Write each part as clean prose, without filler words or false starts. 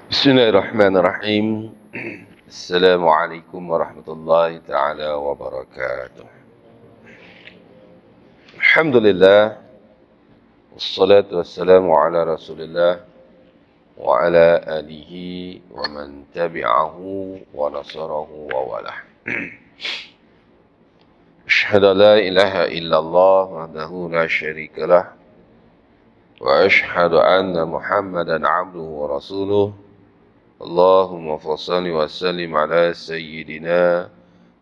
Bismillahirrahmanirrahim. Assalamualaikum warahmatullahi taala wabarakatuh. Alhamdulillah wassalatu wassalamu ala Rasulillah wa ala alihi wa man tabi'ahu wa nasarahu wa walah. Asyhadu an la ilaha illallah wahdahu la syarika lah wa asyhadu anna Muhammadan abduhu wa rasuluh. اللهم صل وسلم على سيدنا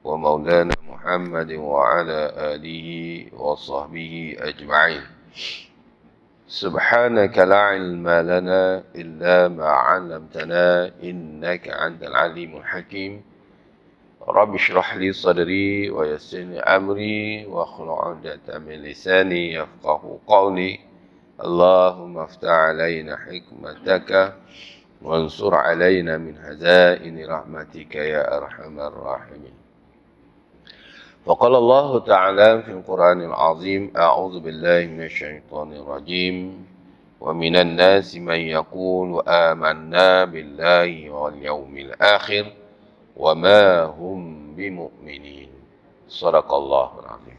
ومولانا محمد وعلى آله وصحبه أجمعين. سبحانك لا علم لنا إلا ما علمتنا إنك أنت العليم الحكيم. رب اشرح لي صدري ويسر لي أمري واحلل عقدة من لساني يفقه قولي. اللهم افتح علينا حكمتك وانصر علينا من هزائن رحمتك يا أرحم الراحمين. وقال الله تعالى في القرآن العظيم: أعوذ بالله من الشيطان الرجيم ومن الناس من يقول آمنا بالله واليوم الآخر وما هم بمؤمنين. صدق الله العظيم.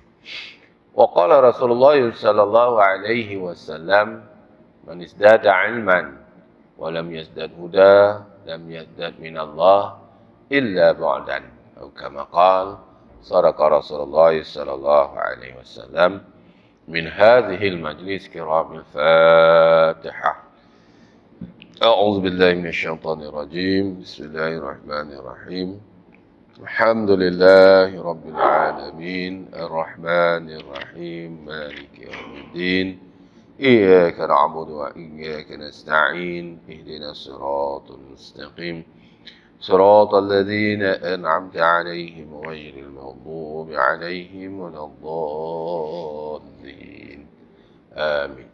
وقال رسول الله صلى الله عليه وسلم: من ازداد علما walam yazdad huda lam yazdad minallah illa ba'dan atau kama qala sadaqa Rasulullah sallallahu alaihi wasallam. Min hadhihi al-majlis kiram al-Fatihah. A'udzu billahi minasyaitonir rajim. Bismillahirrahmanirrahim. Alhamdulillahi rabbil alamin arrahmanir rahim maliki yaumiddin. إياك نعبد وإياك نستعين اهدنا الصراط المستقيم صراط الذين أنعمت عليهم غير المغضوب عليهم ولا الضالين آمين.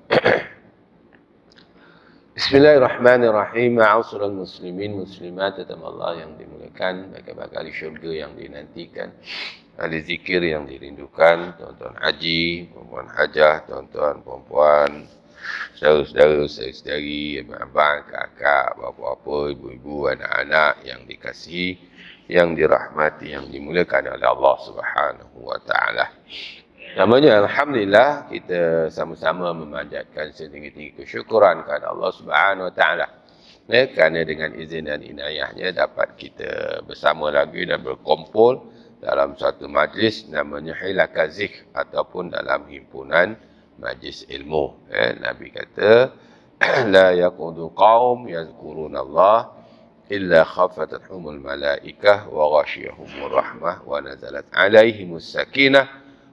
Bismillahirrahmanirrahim. Ma'asyiral muslimin muslimat Allah yang dimuliakan, bakal syurga yang dinantikan, ahli zikir yang dirindukan, tuan-tuan haji, perempuan hajah, tuan-tuan perempuan, saudara-saudara, saudari, abang, kakak, bapa-bapa, ibu-ibu, anak-anak yang dikasihi, yang dirahmati, yang dimuliakan oleh Allah Subhanahu wa taala. Namanya alhamdulillah, kita sama-sama memanjatkan setinggi-tinggi kesyukuran kepada Allah Subhanahu wa taala. Kerana dengan izin dan inayahnya dapat kita bersama lagi dan berkumpul dalam satu majlis namanya Hilaqah Zikr ataupun dalam himpunan majlis ilmu. Nabi kata la yaqudu qaum yazkurunallah illa khaffathumul malaikah wa ghasyiyahumur rahmah wa nazalat alaihimus sakinah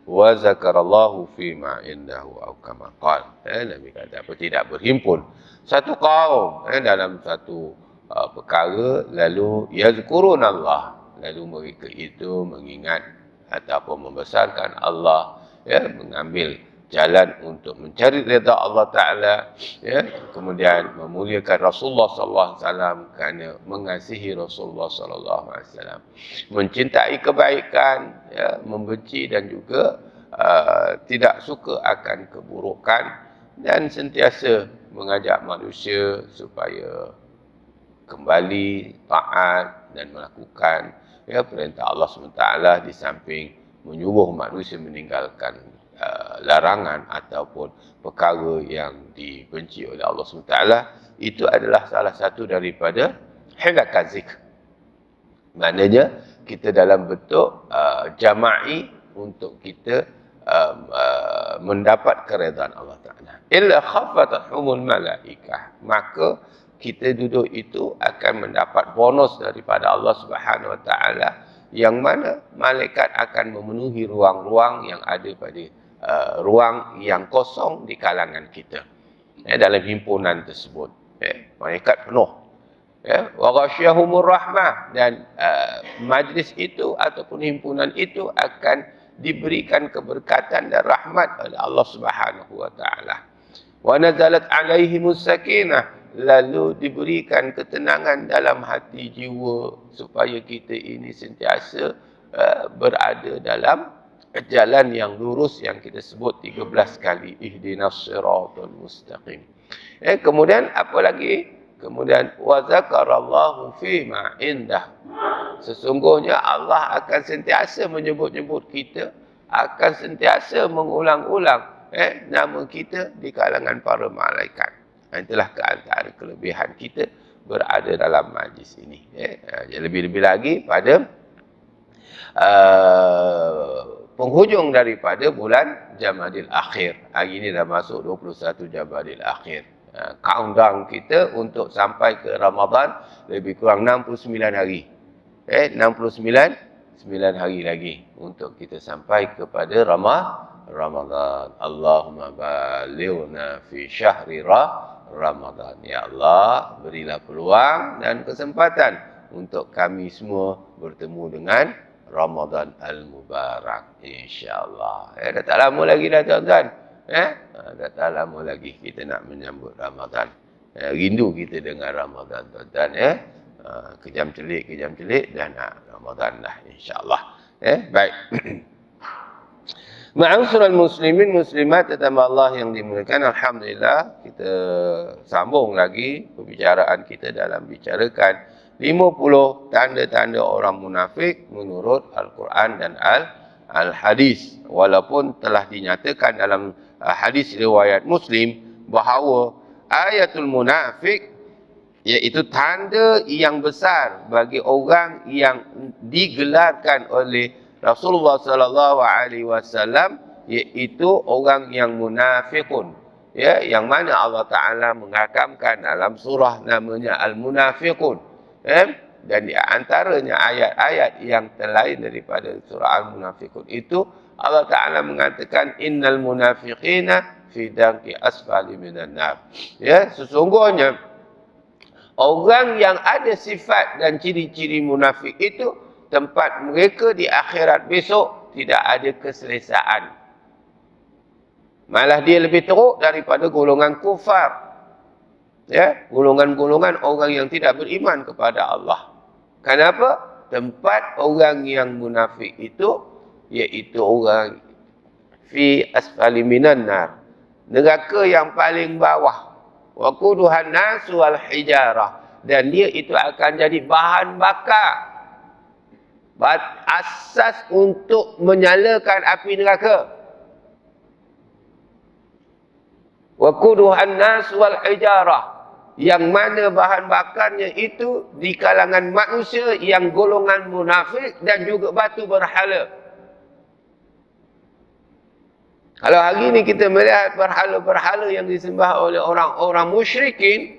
wa zakarallahu fima indahu aw kama qala. Nabi kata apa, tidak berhimpun satu kaum dalam satu perkara lalu yazkurunallah, lalu mereka itu mengingat ataupun membesarkan Allah, mengambil jalan untuk mencari redha Allah Ta'ala, kemudian memuliakan Rasulullah sallallahu alaihi wasallam kerana mengasihi Rasulullah sallallahu alaihi wasallam, mencintai kebaikan, membenci dan juga tidak suka akan keburukan, dan sentiasa mengajak manusia supaya kembali taat dan melakukan perintah Allah SWT, di samping menyuruh manusia meninggalkan larangan ataupun perkara yang dibenci oleh Allah SWT. Itu adalah salah satu daripada Hilaqah Zikr. Maknanya kita dalam bentuk jama'i untuk kita mendapat keredaan Allah Ta'ala. Illa khaffathumul malaikah, maka kita duduk itu akan mendapat bonus daripada Allah Subhanahu Wa Ta'ala, yang mana malaikat akan memenuhi ruang-ruang yang ada pada ruang yang kosong di kalangan kita, dalam himpunan tersebut. Malaikat penuh, wa ghasyiyahumur rahmah, dan majlis itu ataupun himpunan itu akan diberikan keberkatan dan rahmat oleh Allah Subhanahu wa taala. Wa nazalat alaihimus sakinah, lalu diberikan ketenangan dalam hati jiwa supaya kita ini sentiasa berada dalam jalan yang lurus yang kita sebut 13 kali, ihdinas siratal mustaqim. Kemudian apa lagi? Kemudian wa zakarallahu fi ma indah. Sesungguhnya Allah akan sentiasa menyebut-nyebut kita, akan sentiasa mengulang-ulang nama kita di kalangan para malaikat. Itulah keantara kelebihan kita berada dalam majlis ini. Lebih-lebih lagi pada penghujung daripada bulan Jamadil Akhir. Hari ini dah masuk 21 Jamadil Akhir. Countdown kita untuk sampai ke Ramadan lebih kurang 69 hari. 69 hari lagi untuk kita sampai kepada Ramadan. Allahumma balighna fi syahri Ramadan. Ya Allah, berilah peluang dan kesempatan untuk kami semua bertemu dengan Ramadan Al-Mubarak, insya-Allah. Dah tak lama lagi dah tuan-tuan. Dah tak lama lagi kita nak menyambut Ramadan. Rindu kita dengan Ramadan tuan-tuan. Kejam celik dah nak Ramadan dah, insya-Allah. Baik. Ma'asyiral muslimin muslimat tetamu Allah yang dimuliakan, alhamdulillah kita sambung lagi pembicaraan kita dalam bicarakan 50 tanda-tanda orang munafik menurut Al-Quran dan Al-Hadis. Walaupun telah dinyatakan dalam hadis riwayat Muslim bahawa ayatul munafik iaitu tanda yang besar bagi orang yang digelarkan oleh Rasulullah sallallahu alaihi wasallam, iaitu orang yang munafiqun, yang mana Allah Taala mengakamkan dalam surah namanya Al-Munafiqun, dan di antaranya ayat-ayat yang terlain daripada surah Al-Munafiqun itu Allah Taala mengatakan innal munafiqina fi darki asfali minan nar. Sesungguhnya orang yang ada sifat dan ciri-ciri munafik itu tempat mereka di akhirat besok tidak ada keselesaan. Malah dia lebih teruk daripada golongan kufar. Golongan-golongan orang yang tidak beriman kepada Allah. Kenapa? Tempat orang yang munafik itu iaitu orang fi asfali minan nar, neraka yang paling bawah. Wa quduhan nas wal hijarah, dan dia itu akan jadi bahan bakar, asas untuk menyalakan api neraka. Wa quduhan nas wal hijarah, yang mana bahan bakarnya itu di kalangan manusia yang golongan munafik dan juga batu berhala. Kalau hari ini kita melihat berhala-berhala yang disembah oleh orang-orang musyrikin,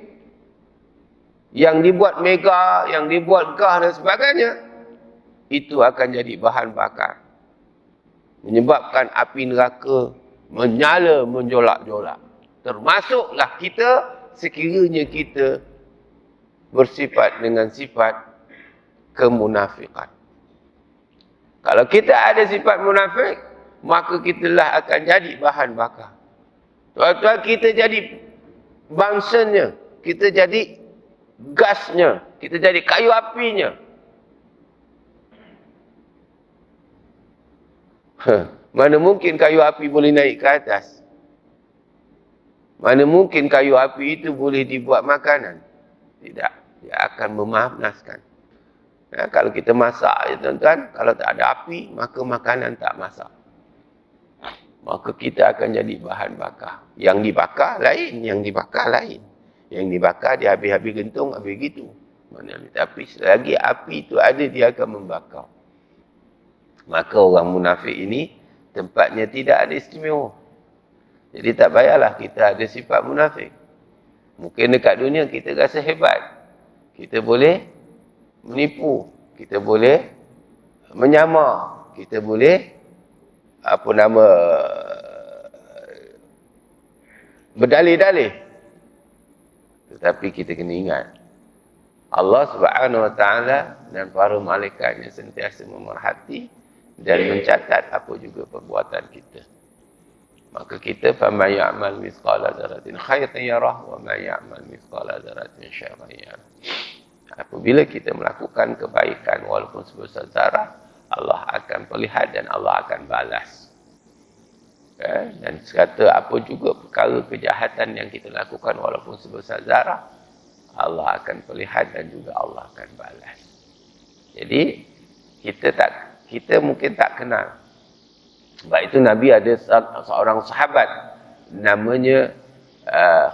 yang dibuat mega, yang dibuat gah dan sebagainya, itu akan jadi bahan bakar, menyebabkan api neraka menyala menjolak-jolak. Termasuklah kita sekiranya kita bersifat dengan sifat kemunafikan. Kalau kita ada sifat munafik, maka kitalah akan jadi bahan bakar. Tuan-tuan, kita jadi bangsanya, kita jadi gasnya, kita jadi kayu apinya. Mana mungkin kayu api boleh naik ke atas? Mana mungkin kayu api itu boleh dibuat makanan? Tidak, dia akan memanaskan. Kalau kita masak, tuan-tuan, kalau tak ada api, maka makanan tak masak. Maka kita akan jadi bahan bakar. Yang dibakar lain, yang dibakar lain. Yang dibakar dia habis-habis gentung, habis gitu. Tapi selagi api itu ada, dia akan membakar. Maka orang munafik ini tempatnya tidak ada istimewa. Jadi tak payahlah kita ada sifat munafik. Mungkin dekat dunia kita rasa hebat. Kita boleh menipu. Kita boleh menyamar. Kita boleh berdalih-dalih. Tetapi kita kena ingat, Allah Subhanahu Wa Taala dan para malaikatnya sentiasa memerhati dan mencatat apa juga perbuatan kita. Maka kita faman ya'mal mithqala dzarratin khairan yarah wa man ya'mal mithqala dzarratin syarran yarah. Apabila kita melakukan kebaikan walaupun sebesar zarah, Allah akan melihat dan Allah akan balas. Dan sekata apa juga perkara kejahatan yang kita lakukan walaupun sebesar zarah, Allah akan perlihat dan juga Allah akan balas. Jadi kita mungkin tak kenal. Sebab itu Nabi ada seorang sahabat namanya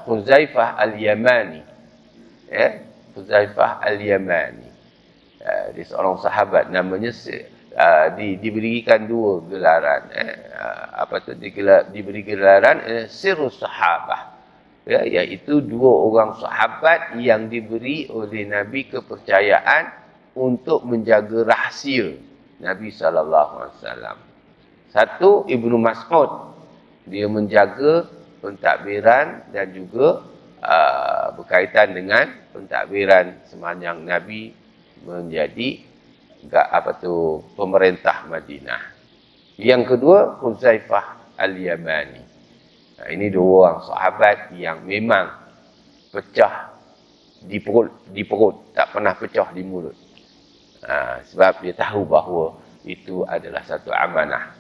Huzaifah Al-Yamani. Ya, Huzaifah Al-Yamani. Dia seorang sahabat namanya diberikan dua gelaran. Diberi gelaran Sirrus Sahabah. Ya, iaitu dua orang sahabat yang diberi oleh Nabi kepercayaan untuk menjaga rahsia Nabi SAW. Satu, Ibnu Mas'ud. Dia menjaga pentadbiran dan juga berkaitan dengan pentadbiran sepanjang Nabi menjadi pemerintah Madinah. Yang kedua, Huzaifah Al-Yamani. Nah, ini dua orang sahabat yang memang pecah di perut, tak pernah pecah di mulut. Sebab dia tahu bahawa itu adalah satu amanah.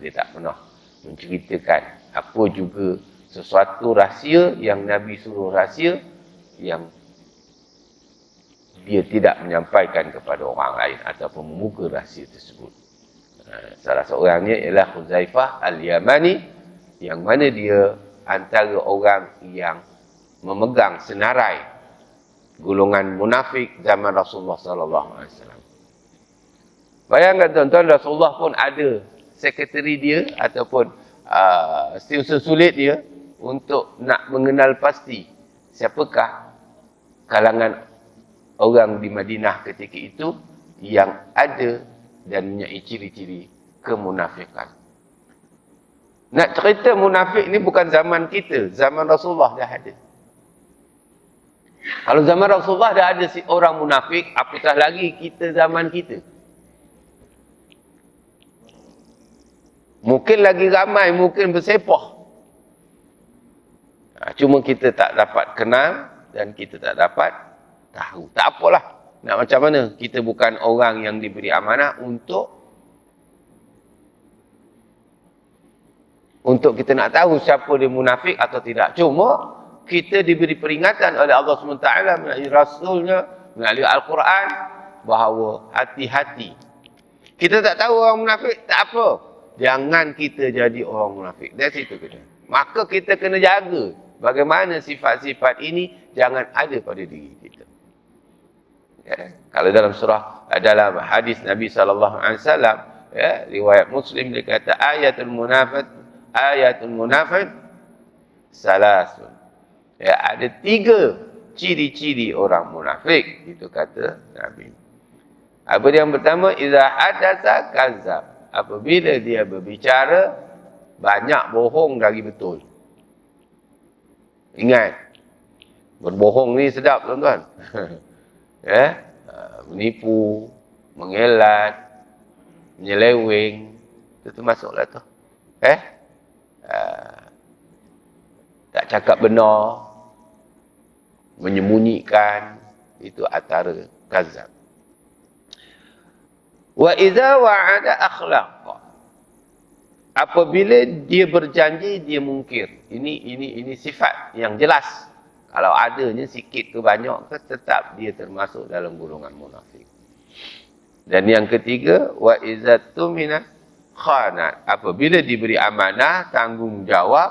Dia tak pernah menceritakan apa juga sesuatu rahsia yang Nabi suruh rahsia yang dia tidak menyampaikan kepada orang lain ataupun membuka rahsia tersebut. Salah seorangnya ialah Huzaifah Al-Yamani, yang mana dia antara orang yang memegang senarai golongan munafik zaman Rasulullah sallallahu alaihi wasallam. Bayangkan tuan-tuan, Rasulullah pun ada sekretari dia ataupun setiausaha sulit dia untuk nak mengenal pasti siapakah kalangan orang di Madinah ketika itu yang ada dan mempunyai ciri-ciri kemunafikan. Nak cerita munafik ni bukan zaman kita, zaman Rasulullah dah ada. Kalau zaman Rasulullah dah ada orang munafik, apatah lagi kita zaman kita. Mungkin lagi ramai, mungkin bersepah. Cuma kita tak dapat kenal dan kita tak dapat tahu. Tak apalah. Nak macam mana? Kita bukan orang yang diberi amanah untuk kita nak tahu siapa dia munafik atau tidak. Cuma kita diberi peringatan oleh Allah SWT melalui Rasulnya, melalui Al-Quran, bahawa hati-hati. Kita tak tahu orang munafik, tak apa. Jangan kita jadi orang munafik. That's it. Maka kita kena jaga bagaimana sifat-sifat ini jangan ada pada diri kita. Ya. Kalau dalam dalam hadis Nabi SAW, ya, riwayat Muslim dia kata ayatul munafik salasun. Ya, ada 3 ciri-ciri orang munafik, itu kata Nabi. Apa yang pertama, iza hadatsa kadzab. Apabila dia berbicara banyak bohong dari betul. Ingat, berbohong ni sedap tuan-tuan. Ya, menipu, mengelat, menyeleweng, itu termasuklah tu. Tak cakap benar, menyembunyikan, itu antara kadzab. Wa idza wa'ada akhlaqa. Apabila dia berjanji, dia mungkir. Ini sifat yang jelas. Kalau adanya sikit ke banyak ke, tetap dia termasuk dalam golongan munafik. Dan yang ketiga, wa idza tumina khanat. Apabila diberi amanah, tanggungjawab,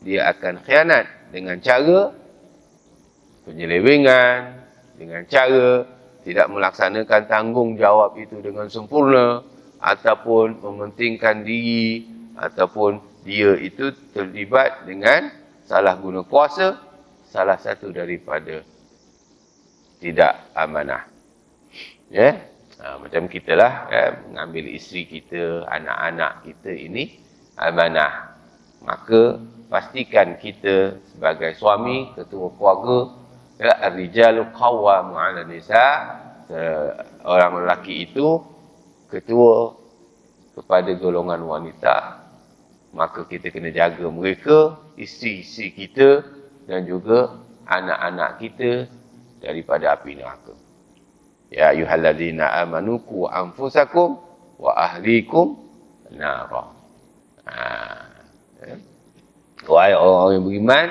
dia akan khianat dengan cara penyelewengan, dengan cara tidak melaksanakan tanggungjawab itu dengan sempurna, ataupun mementingkan diri, ataupun dia itu terlibat dengan salah guna kuasa, salah satu daripada tidak amanah. Ya, macam kita lah, mengambil isteri kita, anak-anak kita ini amanah. Maka pastikan kita sebagai suami, ketua keluarga, ar-rijalu qawwamu 'ala nisa, orang lelaki itu ketua kepada golongan wanita, maka kita kena jaga mereka, isteri-isteri kita dan juga anak-anak kita daripada api neraka. Ya ayyuhallazina amanu qu anfusakum wa ahlikum nara. Wahai orang yang beriman,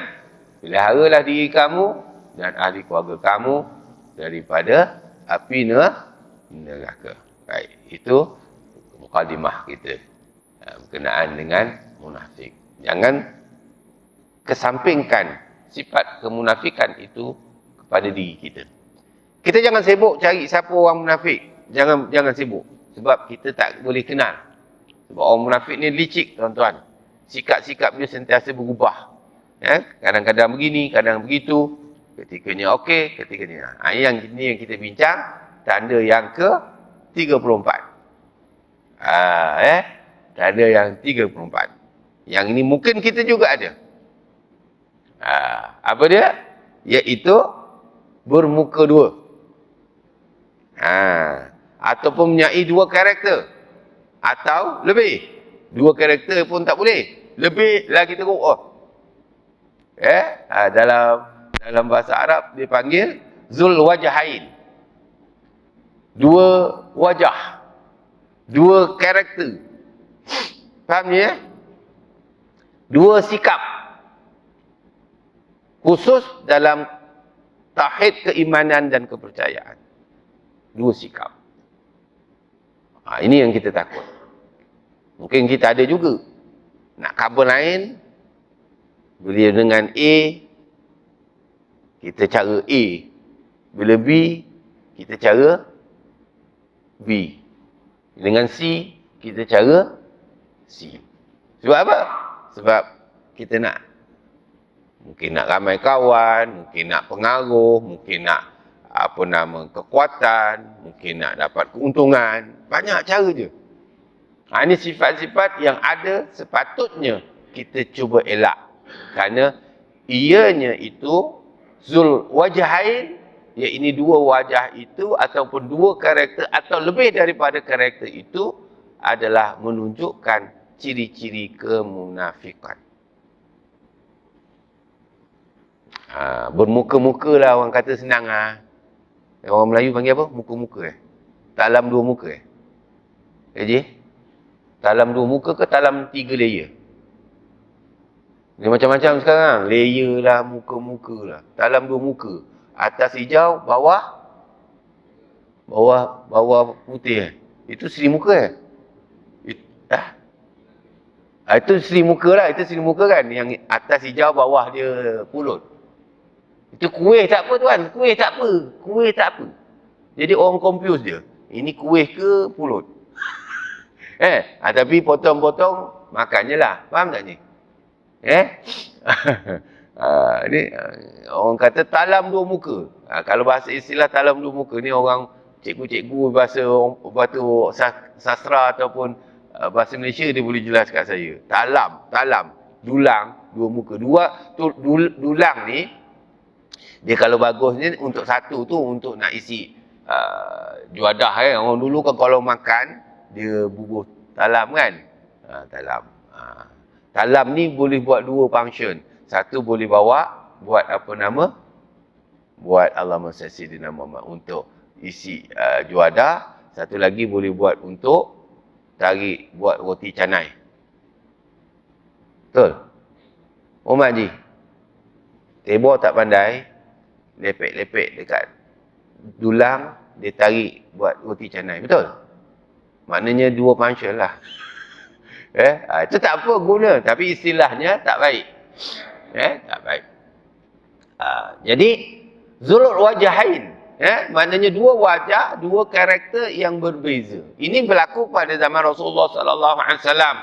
peliharalah diri kamu dan ahli keluarga kamu daripada api neraka. Baik, itu mukadimah kita berkenaan dengan munafik. Jangan kesampingkan sifat kemunafikan itu kepada diri kita. Kita jangan sibuk cari siapa orang munafik. Jangan sibuk. Sebab kita tak boleh kenal. Sebab orang munafik ni licik, tuan-tuan. Sikap-sikap dia sentiasa berubah. Ya? Kadang-kadang begini, kadang begitu. Ketikanya okey, ketikanya. Yang ini yang kita bincang, tanda yang ke-34. Tanda yang 34. Yang ini mungkin kita juga ada. Apa dia? Iaitu bermuka dua. Ataupun mempunyai dua karakter. Atau lebih. Dua karakter pun tak boleh. Lebih lagi teruk. Dalam bahasa Arab dipanggil Zul Wajahain. Dua wajah. Dua karakter. Faham ya? Dua sikap. Khusus dalam tauhid keimanan dan kepercayaan. Dua sikap. Ini yang kita takut. Mungkin kita ada juga. Nak cover lain, bila dengan A, kita cara A. Bila B, kita cara B. Dengan C, kita cara C. Sebab apa? Sebab kita mungkin nak ramai kawan, mungkin nak pengaruh, mungkin nak kekuatan, mungkin nak dapat keuntungan. Banyak cara je. Ini sifat-sifat yang ada sepatutnya kita cuba elak. Kerana ianya itu Zul Wajahain, ini dua wajah itu ataupun dua karakter atau lebih daripada karakter itu adalah menunjukkan ciri-ciri kemunafikan. Bermuka-muka lah orang kata senang. Orang Melayu panggil apa? Muka-muka. Talam dua muka. Jadi, talam dua muka ke talam 3 layer? Dia macam-macam sekarang. Layer lah, muka-muka lah. Talam dua muka. Atas hijau, bawah putih. Itu Sri Muka itu Sri Muka lah. Itu Sri Muka kan. Yang atas hijau, bawah dia pulut. Itu kuih tak apa tuan. Kuih tak apa. Jadi orang confuse dia. Ini kuih ke pulut? Tapi potong-potong makannya lah. Faham tak ni? Ni orang kata talam dua muka. Kalau bahasa istilah talam dua muka ni orang cikgu-cikgu bahasa sastra ataupun bahasa Malaysia dia boleh jelaskan saya. Talam, dulang dua muka. Dulang ni dia kalau bagus ni untuk satu tu untuk nak isi juadah Orang dulu kan kalau makan dia bubuh talam kan. Talam. Talam ni boleh buat dua function. Satu boleh bawa buat buat Allahumma salli Muhammad untuk isi juadah. Satu lagi boleh buat untuk buat roti canai. Betul? Umar Haji. Tebo tak pandai, lepek-lepek dekat dulang, dia tarik buat roti canai. Betul? Maknanya dua function lah. Itu tak apa guna, tapi istilahnya tak baik. Tak baik. Jadi Zulul Wajahain, maknanya dua wajah, dua karakter yang berbeza. Ini berlaku pada zaman Rasulullah sallallahu alaihi wasallam.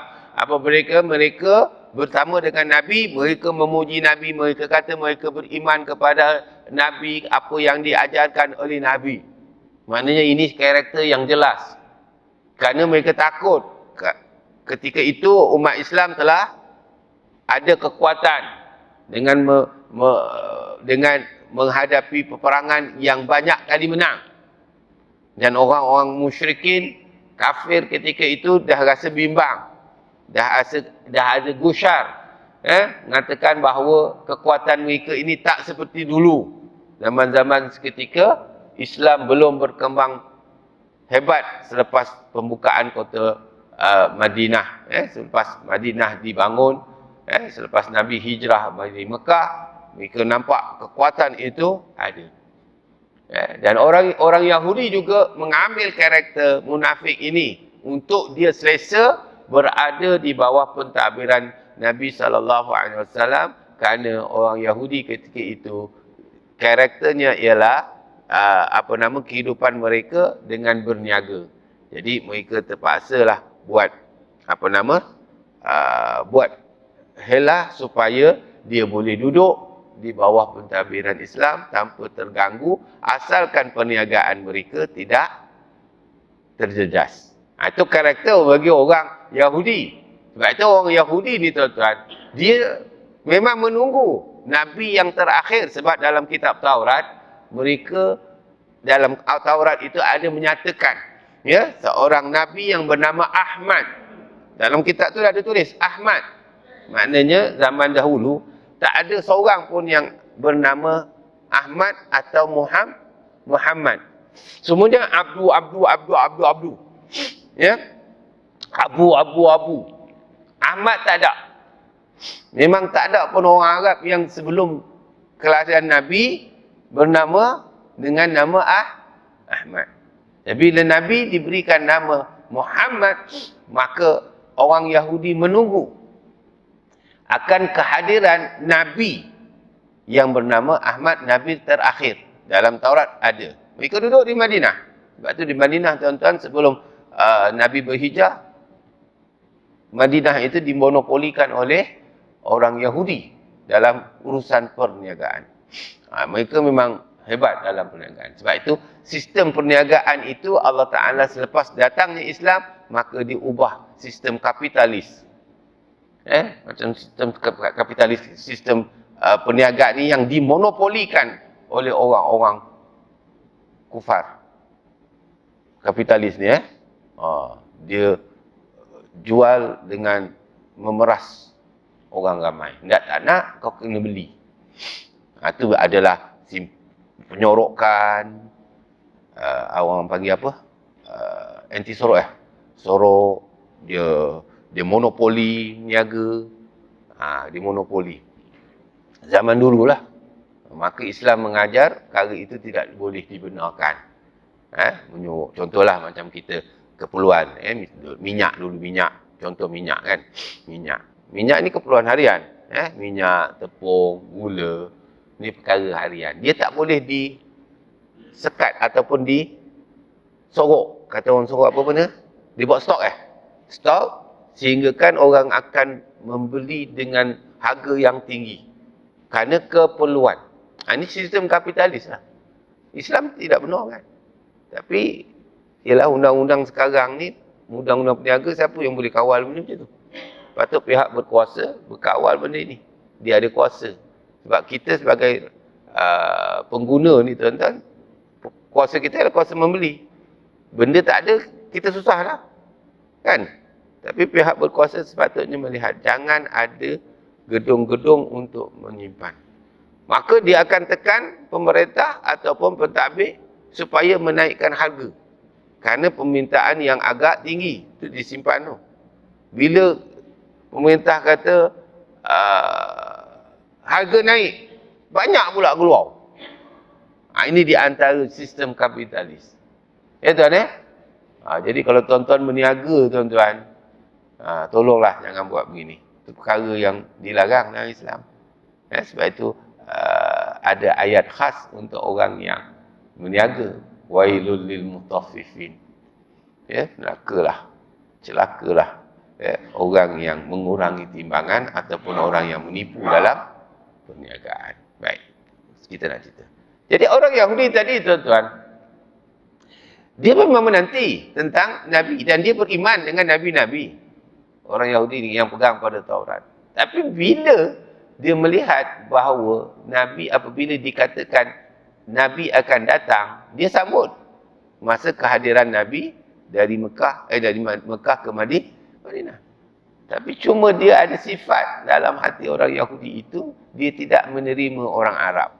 Mereka bersama dengan Nabi, mereka memuji Nabi, mereka kata mereka beriman kepada Nabi, apa yang diajarkan oleh Nabi. Maknanya ini karakter yang jelas. Kerana mereka takut ketika itu umat Islam telah ada kekuatan dengan menghadapi peperangan yang banyak kali menang. Dan orang-orang musyrikin, kafir ketika itu dah rasa bimbang. Dah ada gusyar. Mengatakan bahawa kekuatan mereka ini tak seperti dulu. Zaman-zaman seketika, Islam belum berkembang hebat selepas pembukaan kota Madinah. Selepas Madinah dibangun, selepas Nabi hijrah dari Mekah, mereka nampak kekuatan itu ada. Dan orang Yahudi juga mengambil karakter munafik ini untuk dia selesa berada di bawah pentadbiran Nabi SAW, kerana orang Yahudi ketika itu karakternya ialah kehidupan mereka dengan berniaga. Jadi mereka terpaksalah buat buat helah supaya dia boleh duduk di bawah pentadbiran Islam tanpa terganggu, asalkan perniagaan mereka tidak terjejas. Itu karakter bagi orang Yahudi. Sebab itu orang Yahudi ni tuan-tuan, dia memang menunggu Nabi yang terakhir. Sebab dalam kitab Taurat, mereka dalam Taurat itu ada menyatakan seorang Nabi yang bernama Ahmad. Dalam kitab tu ada tulis Ahmad. Maknanya zaman dahulu tak ada seorang pun yang bernama Ahmad atau Muhammad. Semuanya Abdu. Ya. Abu. Ahmad tak ada. Memang tak ada pun orang Arab yang sebelum kelahiran Nabi bernama dengan nama Ahmad. Jadi bila Nabi diberikan nama Muhammad, maka orang Yahudi menunggu akan kehadiran Nabi yang bernama Ahmad, Nabi terakhir. Dalam Taurat ada. Mereka duduk di Madinah. Sebab tu di Madinah, tuan-tuan, sebelum Nabi berhijrah, Madinah itu dimonopolikan oleh orang Yahudi dalam urusan perniagaan. Mereka memang hebat dalam perniagaan. Sebab itu, sistem perniagaan itu Allah Ta'ala selepas datangnya Islam, maka diubah sistem kapitalis. Macam sistem kapitalis, sistem perniagaan ni yang dimonopolikan oleh orang-orang kufar. Kapitalis ni dia jual dengan memeras orang ramai. Tak nak, kau kena beli. Itu adalah penyorokan, orang panggil apa? Anti sorok sorok, dia monopoli niaga. Dia monopoli. Zaman dululah. Maka Islam mengajar perkara itu tidak boleh dibenarkan. Menyuruh. Contohlah macam kita keperluan. Minyak dulu, Contoh minyak kan. Minyak ni keperluan harian. Minyak, tepung, gula. Ni perkara harian. Dia tak boleh disekat ataupun disorok. Kata orang sorok apa benda? Dia buat stok Stok. Sehingga kan orang akan membeli dengan harga yang tinggi. Kerana keperluan. Ini sistem kapitalis lah. Islam tidak benar kan. Tapi, ialah undang-undang sekarang ni, undang-undang peniaga, siapa yang boleh kawal benda macam tu? Patut pihak berkuasa berkawal benda ni. Dia ada kuasa. Sebab kita sebagai pengguna ni tuan-tuan, kuasa kita adalah kuasa membeli. Benda tak ada, kita susah lah. Kan? Tapi pihak berkuasa sepatutnya melihat, jangan ada gedung-gedung untuk menyimpan. Maka dia akan tekan pemerintah ataupun pentadbir supaya menaikkan harga. Kerana permintaan yang agak tinggi itu disimpan tu. Bila pemerintah kata harga naik, banyak pula keluar. Ini di antara sistem kapitalis. Tuan jadi kalau tuan-tuan berniaga, tuan-tuan, tolonglah jangan buat begini. Itu perkara yang dilarang dalam Islam. Sebab itu ada ayat khas untuk orang yang berniaga. Wailul lil mutaffifin. Celakalah orang yang mengurangi timbangan ataupun orang yang menipu dalam perniagaan. Baik, kita nak cerita. Jadi orang Yahudi tadi, tuan-tuan, dia memang menanti tentang Nabi dan dia beriman dengan Nabi-Nabi. Orang Yahudi ni yang pegang pada Taurat. Tapi bila dia melihat bahawa Nabi, apabila dikatakan Nabi akan datang, dia sambut masa kehadiran Nabi dari Mekah ke Madinah. Tapi cuma dia ada sifat dalam hati orang Yahudi itu, dia tidak menerima orang Arab.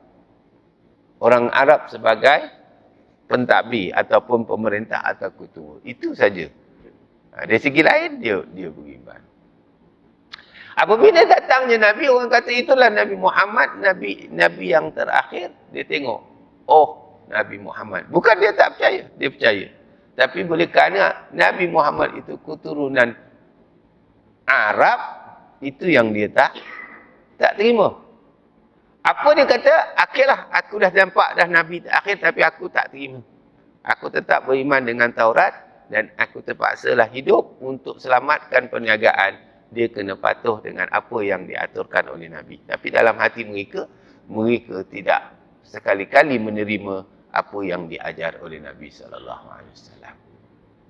Orang Arab sebagai pentadbir ataupun pemerintah atau ketua. Itu saja. Dari segi lain dia beriman. Apabila datangnya Nabi, orang kata itulah Nabi Muhammad, Nabi yang terakhir. Dia tengok, oh Nabi Muhammad. Bukan dia tak percaya, dia percaya. Tapi boleh kerana Nabi Muhammad itu keturunan Arab, itu yang dia tak terima. Apa dia kata? Akhirlah aku dah nampak dah Nabi terakhir, tapi aku tak terima. Aku tetap beriman dengan Taurat dan aku terpaksalah hidup untuk selamatkan perniagaan. Dia kena patuh dengan apa yang diaturkan oleh Nabi. Tapi dalam hati mereka tidak sekali-kali menerima apa yang diajar oleh Nabi SAW.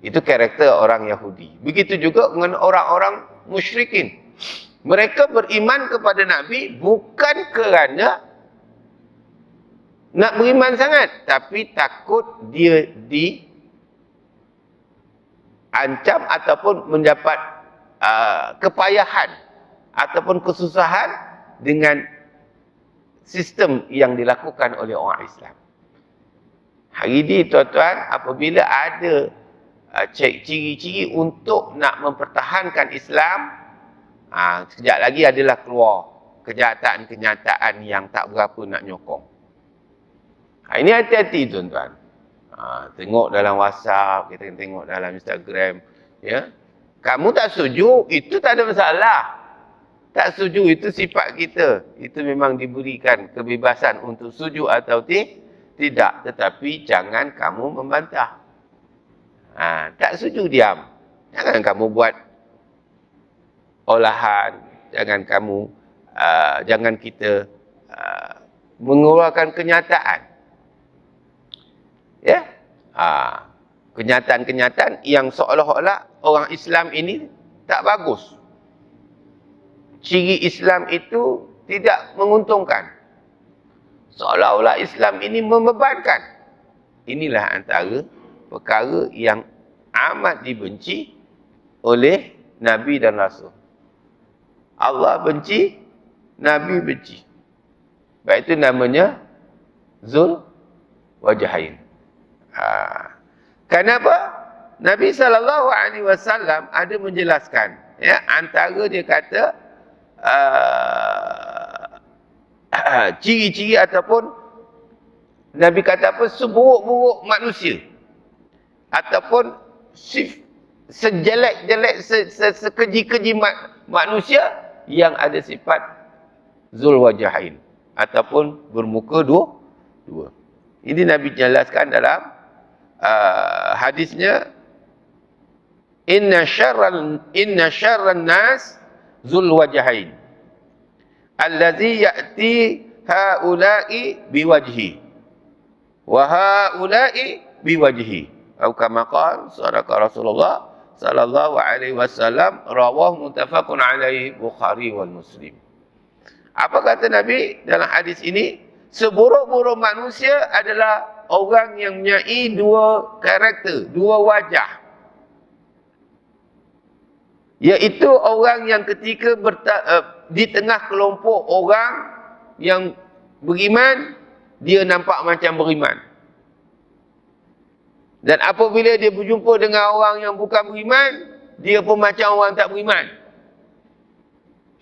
Itu karakter orang Yahudi. Begitu juga dengan orang-orang musyrikin. Mereka beriman kepada Nabi bukan kerana nak beriman sangat, tapi takut dia diancam ataupun mendapat kepayahan ataupun kesusahan dengan sistem yang dilakukan oleh orang Islam. Hari ini tuan-tuan, apabila ada ciri-ciri untuk nak mempertahankan Islam, sekejap lagi adalah keluar kenyataan-kenyataan yang tak berapa nak nyokong. Ini hati-hati tuan-tuan. Tengok dalam WhatsApp, kita tengok dalam Instagram, ya. Kamu tak setuju, itu tak ada masalah. Tak setuju, itu sifat kita. Itu memang diberikan kebebasan untuk setuju atau tidak. Tetapi jangan kamu membantah. Tak setuju, diam. Jangan kamu buat olahan. Jangan kita mengeluarkan kenyataan. Ya? Kenyataan-kenyataan yang seolah-olah orang Islam ini tak bagus. Ciri Islam itu tidak menguntungkan. Seolah-olah Islam ini membebankan. Inilah antara perkara yang amat dibenci oleh Nabi dan Rasul. Allah benci, Nabi benci. Baik itu namanya Zul Wajahain. Kenapa? Nabi SAW ada menjelaskan, ya, antara dia kata ciri-ciri ataupun Nabi kata apa, seburuk-buruk manusia ataupun sejelek-jelek, sekeji-keji manusia yang ada sifat Zul Wajahain ataupun bermuka dua. Ini Nabi jelaskan dalam hadisnya, inna syarran nas zul wajahain allazi ya'ti haula'i biwajhi wa haula'i biwajhi, atau kama qala sadaqa Rasulullah sallallahu alaihi wasallam, rawahu muttafaqun alaihi Bukhari wal Muslim. Apa kata Nabi dalam hadis ini? Seburuk-buruk manusia adalah orang yang mempunyai dua karakter, dua wajah. Iaitu orang yang ketika di tengah kelompok orang yang beriman, dia nampak macam beriman. Dan apabila dia berjumpa dengan orang yang bukan beriman, dia pun macam orang tak beriman.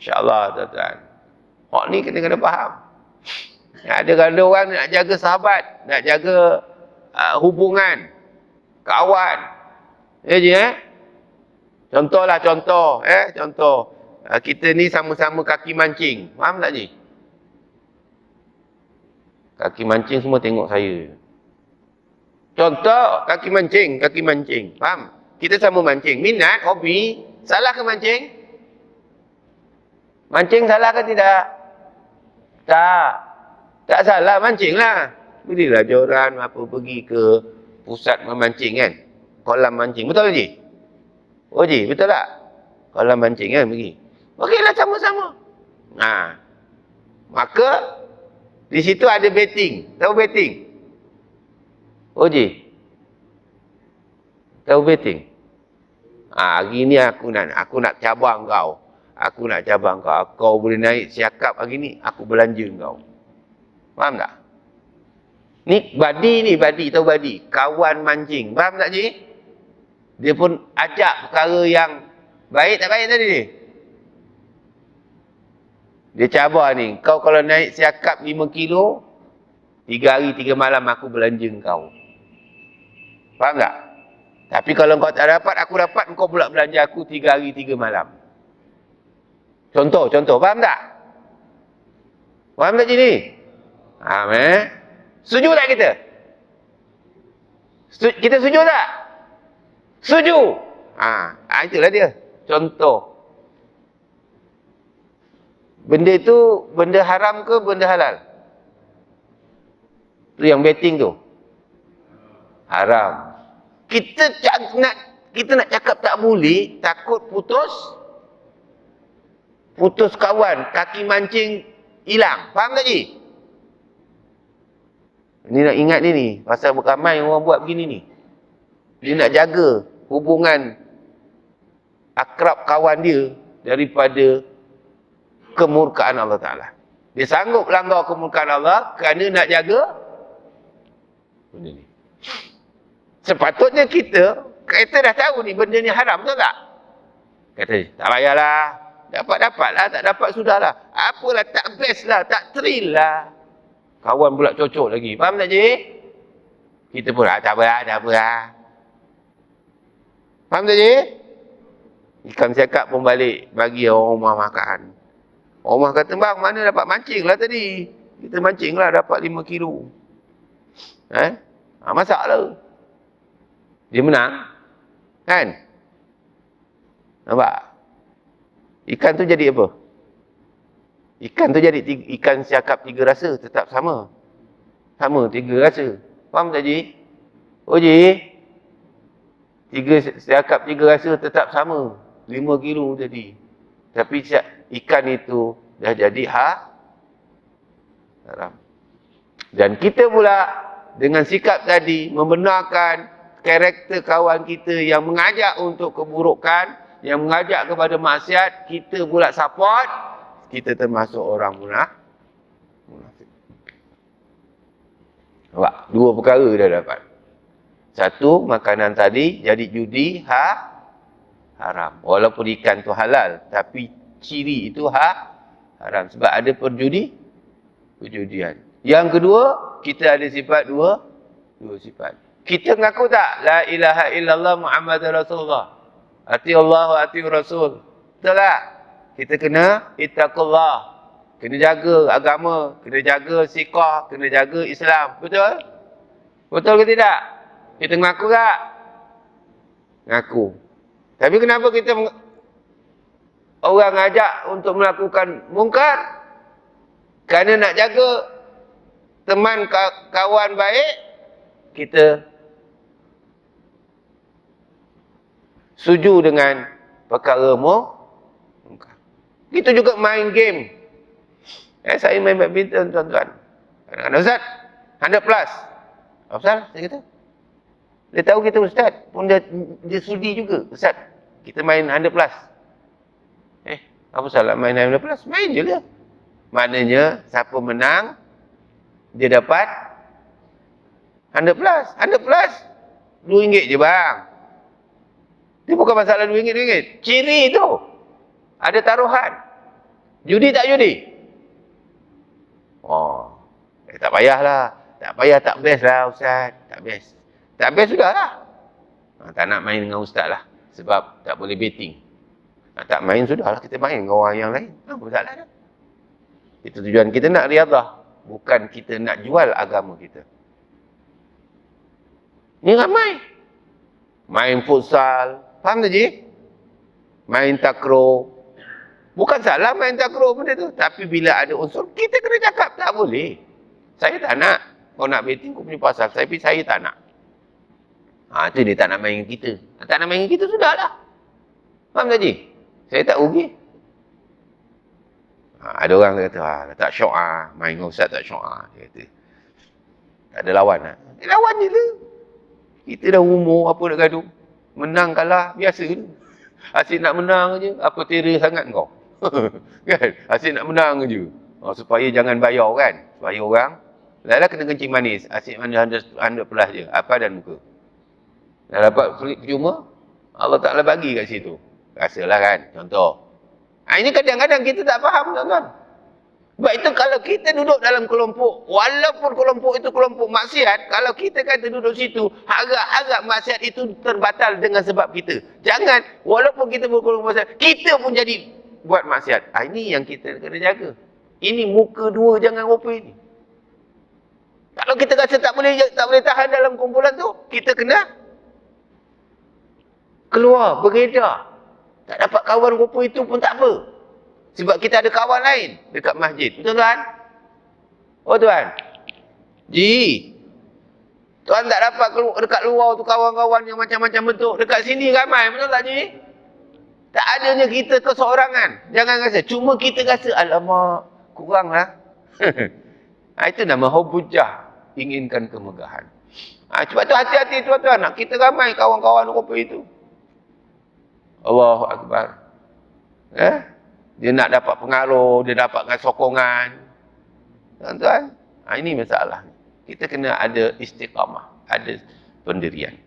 InsyaAllah tuan-tuan. Hak ni kena faham. Ada orang nak jaga sahabat, nak jaga hubungan, kawan. Contoh. Kita ni sama-sama kaki mancing. Faham tak ni? Kaki mancing semua tengok saya. Contoh, kaki mancing. Faham? Kita sama mancing. Minat, hobi. Salah ke mancing? Mancing salah ke tidak? Tak salah, mancing lah. Berilah joran apa pergi ke pusat memancing kan. Kolam mancing. Betul tak, Ji? Oh, Ji, betul tak? Kolam mancing kan pergi. Okeylah sama-sama. Maka di situ ada betting. Tahu betting? Oh, Ji. Tahu betting? Hari ni aku nak cabar kau. Kau boleh naik siakap hari ni, aku belanja kau. Faham tak? Ni badi, tahu badi? Kawan mancing. Faham tak, Ji? Dia pun ajak perkara yang baik tak baik tadi ni? Dia cabar ni, kau kalau naik siakap 5 kilo, 3 hari 3 malam aku belanja kau. Faham tak? Tapi kalau kau tak dapat, aku dapat, kau pula belanja aku 3 hari 3 malam. Contoh, faham tak? Faham tak sini? Faham Setuju tak kita? Kita setuju tak? Setuju. Itulah dia. Contoh. Benda itu, benda haram ke benda halal? Tu yang betting tu. Haram. Kita nak cakap tak boleh, takut putus kawan, kaki mancing hilang. Faham tak Ji? Ni nak ingat ni, pasal ramai orang buat begini ni. Dia nak jaga hubungan akrab kawan dia daripada kemurkaan Allah Ta'ala. Dia sanggup langgar kemurkaan Allah kerana nak jaga benda ni. Sepatutnya kita dah tahu ni benda ni haram, betul tak? Kata, tak payahlah. Dapat-dapatlah, tak dapat sudahlah. Apalah, tak best lah, tak thrill lah. Kawan pula cocok lagi. Faham tak, Cik? Kita pun, tak apa lah. Faham tak, Cik? Ikan siakap pun balik, bagi orang rumah makan. Orang rumah kata, bang, mana dapat mancing lah tadi? Kita mancing lah, dapat 5 kilo. Masak lah. Dia menang. Kan? Nampak? Ikan tu jadi apa? Ikan tu jadi ikan siakap 3 rasa. Tetap sama. Sama 3 rasa. Faham tak, Ji? Oh, Ji? Siakap 3 rasa tetap sama. 5 kilo tadi. Tapi ikan itu dah jadi haram. Dan kita pula dengan sikap tadi membenarkan karakter kawan kita yang mengajak untuk keburukan, yang mengajak kepada maksiat, kita pula support, kita termasuk orang munafik. Nampak? 2 perkara dah dapat. Satu, makanan tadi jadi judi haram. Walaupun ikan tu halal, tapi ciri itu haram. Sebab ada perjudian. Yang kedua, kita ada sifat dua sifat. Kita mengaku tak? La ilaha illallah Muhammad Rasulullah. Ati Allah wa ati Rasul. Betul tak? Kita kena ittaqullah. Kena jaga agama. Kena jaga sikah. Kena jaga Islam. Betul? Betul ke tidak? Kita mengaku tak? Ngaku. Tapi kenapa kita orang ajak untuk melakukan mungkar? Kerana nak jaga teman kawan baik, kita setuju dengan perkara mungkar. Kita juga main game. Saya main badminton, tuan-tuan. Kadang-kadang, Ustaz, 100 plus. Apa salah? Saya kata. Dia tahu kita Ustaz, pun dia sudi juga. Ustaz, kita main 100 plus. Apa salah main 100 plus? Main je lah. Maknanya, siapa menang, dia dapat 100 plus. 100 plus, RM2 je bang. Dia bukan masalah RM2. Ciri tu. Ada taruhan. Judi tak judi? Tak payahlah. Tak payah, tak best lah Ustaz. Tak best. Tak best sudah lah. Tak nak main dengan Ustaz lah. Sebab tak boleh betting. Tak main sudah lah. Kita main dengan orang yang lain. Apa masalah dah. Itu tujuan kita nak riadah. Bukan kita nak jual agama kita. Ni ramai. Main futsal. Faham tak, Ji? Main takraw. Bukan salah main takraw benda tu. Tapi bila ada unsur, kita kena cakap. Tak boleh. Saya tak nak. Kau nak betting, kau punya pasal. Tapi saya tak nak. Itu dia tak nak main dengan kita. Tak nak main dengan kita, sudahlah. Faham tak, Ji? Saya tak rugi. Ada orang kata, tak syok main dengan Ustaz tak syok dia kata. Tak ada lawan lawan je lah. Kita dah umur, apa nak gaduh. Menang kalah, biasa je. Asyik nak menang je, apa terror sangat kau. Kan? Asyik nak menang je. Supaya jangan bayar kan. Supaya orang, dah kena kencing manis. Asyik mana 100 plus je. Apa dan muka. Dah dapat percuma, Allah Ta'ala bagi kat situ. Rasalah kan, contoh. Ini kadang-kadang kita tak faham, tuan-tuan. Sebab itu kalau kita duduk dalam kelompok, walaupun kelompok itu kelompok maksiat, kalau kita kata duduk situ, harap-harap maksiat itu terbatal dengan sebab kita. Jangan, walaupun kita berkelompok maksiat, kita pun jadi buat maksiat. Ini yang kita kena jaga. Ini muka dua jangan rupa ini. Kalau kita rasa tak boleh tahan dalam kumpulan tu, kita kena keluar, beredar. Tak dapat kawan rupa itu pun tak apa. Sebab kita ada kawan lain dekat masjid. Betul tuan? Oh tuan. Tuan tak dapat dekat luar tu kawan-kawan yang macam-macam bentuk. Dekat sini ramai. Betul tak Ji? Tak adanya kita keseorangan. Jangan rasa. Cuma kita rasa, alamak, kurang lah. Itu nama hubujah. Inginkan kemegahan. Sebab tu hati-hati tuan-tuan. Kita ramai kawan-kawan rupa itu. Allahu Akbar. Dia nak dapat pengaruh, dia dapatkan sokongan. Tuan-tuan, ini masalah. Kita kena ada istiqamah, ada pendirian.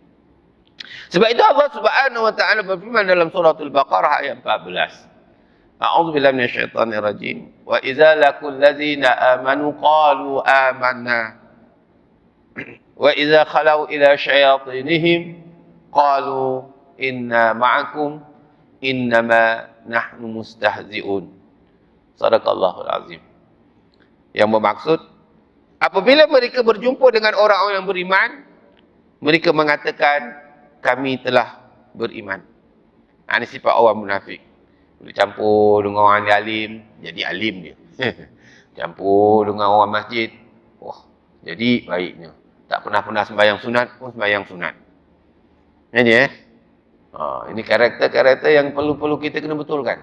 Sebab itu Allah Subhanahu wa taala berfirman dalam surah Al-Baqarah ayat 14. A'udzubillahi minasyaitonir rajim. Wa idza laqul ladzina amanu qalu amanna. Wa idza khalau ila syayatinihim qalu inna ma'akum innama nahnu mustahzi'un. Sadaqallahul azim. Yang bermaksud, apabila mereka berjumpa dengan orang-orang yang beriman, mereka mengatakan, kami telah beriman. Ini sifat orang munafik. Boleh campur dengan orang alim, jadi alim dia. Campur dengan orang masjid, jadi baiknya. Tak pernah sembahyang sunat pun sembahyang sunat. Ini ini karakter-karakter yang perlu kita kena betulkan.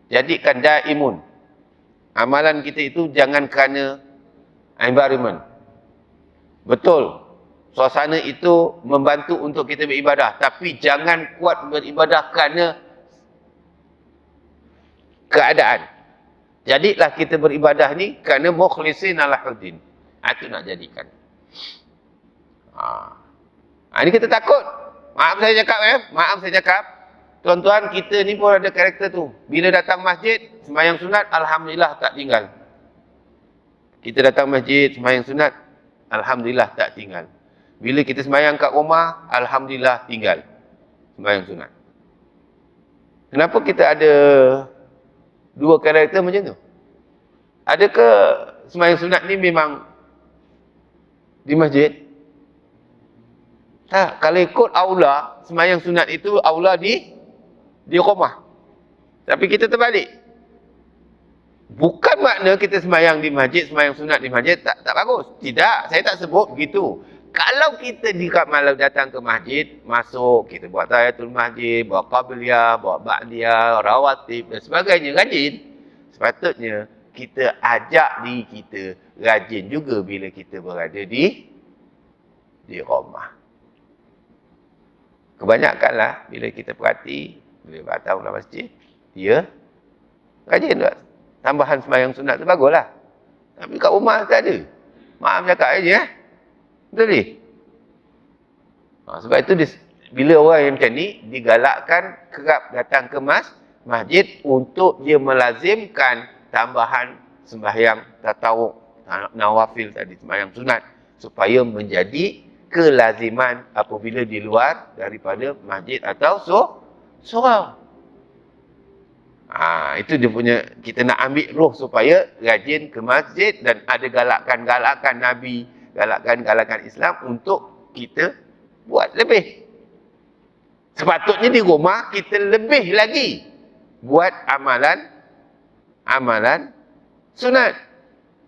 Jadikan daimun. Amalan kita itu jangan kerana environment. Betul. Suasana itu membantu untuk kita beribadah. Tapi jangan kuat beribadah kerana keadaan. Jadilah kita beribadah ni kerana mukhlisin alahuddin. Itu nak jadikan. Ini kita takut. Maaf saya cakap. Tuan-tuan, kita ni pun ada karakter tu. Bila datang masjid, sembahyang sunat, alhamdulillah tak tinggal. Kita datang masjid, sembahyang sunat, alhamdulillah tak tinggal. Bila kita sembahyang kat rumah, alhamdulillah tinggal sembahyang sunat. Kenapa kita ada dua karakter macam tu? Adakah sembahyang sunat ni memang di masjid? Tak, kalau ikut aula, sembahyang sunat itu aula di rumah. Tapi kita terbalik. Bukan makna kita sembahyang di masjid, sembahyang sunat di masjid tak bagus. Tidak, saya tak sebut begitu. Kalau kita malam datang ke masjid, masuk, kita buat tahiyatul masjid, buat qabliyah, buat ba'diyah, rawatib dan sebagainya, rajin. Sepatutnya kita ajak diri kita rajin juga bila kita berada di rumah. Kebanyakanlah bila kita perhati, bila datang dalam masjid, dia rajin tak? Tambahan sembahyang sunat tu baguslah. Tapi kat rumah tak ada. Maaf cakap je. Betul ni? Sebab itu bila orang yang macam ni digalakkan kerap datang ke masjid untuk dia melazimkan tambahan sembahyang tatawuk, nawafil tadi, sembahyang sunat, supaya menjadi kelaziman apabila di luar daripada masjid atau surau. Itu dia punya, kita nak ambil roh supaya rajin ke masjid dan ada galakan-galakan Nabi, galakan-galakan Islam untuk kita buat lebih. Sepatutnya di rumah kita lebih lagi buat amalan sunat.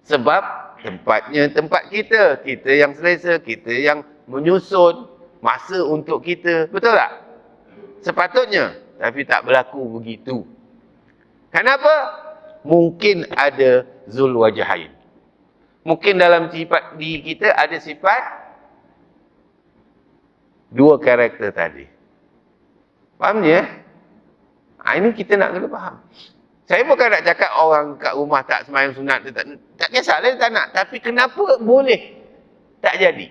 Sebab tempatnya tempat kita yang selesa, kita yang menyusun masa untuk kita. Betul tak? Sepatutnya. Tapi tak berlaku begitu. Kenapa? Mungkin ada zul wajahain. Mungkin dalam sifat diri kita ada sifat dua karakter tadi. Faham je? Ini kita nak kena faham. Saya bukan nak cakap orang kat rumah tak sembahyang sunat, tak kisahlah dia tak nak. Tapi kenapa boleh tak jadi?